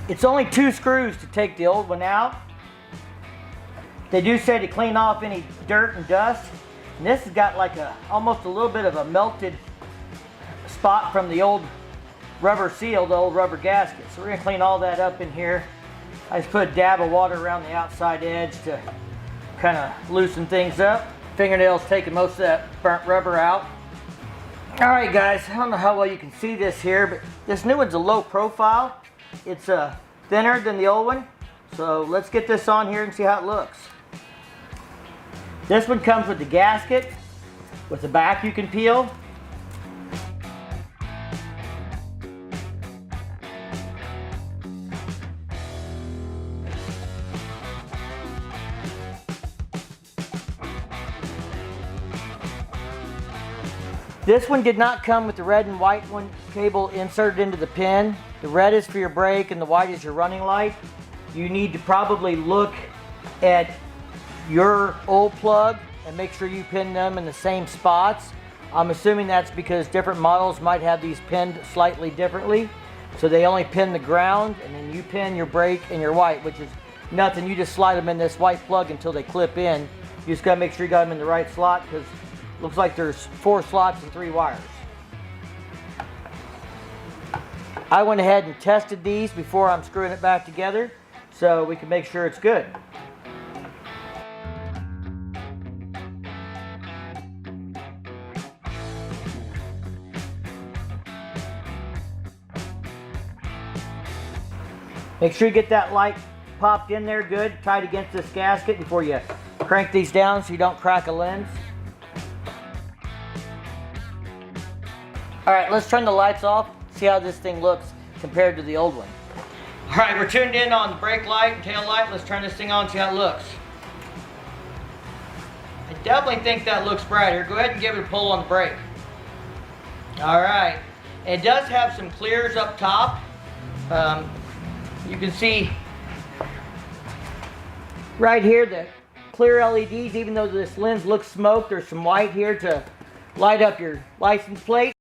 It's only 2 screws to take the old one out. They do say to clean off any dirt and dust. And this has got like almost a little bit of a melted spot from the old rubber seal, the old rubber gasket. So we're gonna clean all that up in here. I just put a dab of water around the outside edge to kind of loosen things up. Fingernails taking most of that burnt rubber out. All right guys, I don't know how well you can see this here, but this new one's a low profile. It's thinner than the old one. So let's get this on here and see how it looks. This one comes with the gasket, with the back you can peel. This one did not come with the red and white one cable inserted into the pin. The red is for your brake and the white is your running light. You need to probably look at your old plug and make sure you pin them in the same spots. I'm assuming that's because different models might have these pinned slightly differently. So they only pin the ground and then you pin your brake and your white, which is nothing. You just slide them in this white plug until they clip in. You just gotta make sure you got them in the right slot because it looks like there's 4 slots and 3 wires. I went ahead and tested these before I'm screwing it back together so we can make sure it's good. Make sure you get that light popped in there good, tight against this gasket before you crank these down so you don't crack a lens. All right, let's turn the lights off, see how this thing looks compared to the old one. All right, we're tuned in on the brake light and tail light. Let's turn this thing on, see how it looks. I definitely think that looks brighter. Go ahead and give it a pull on the brake. All right, and it does have some clears up top. You can see right here the clear LEDs, even though this lens looks smoked, there's some white here to light up your license plate.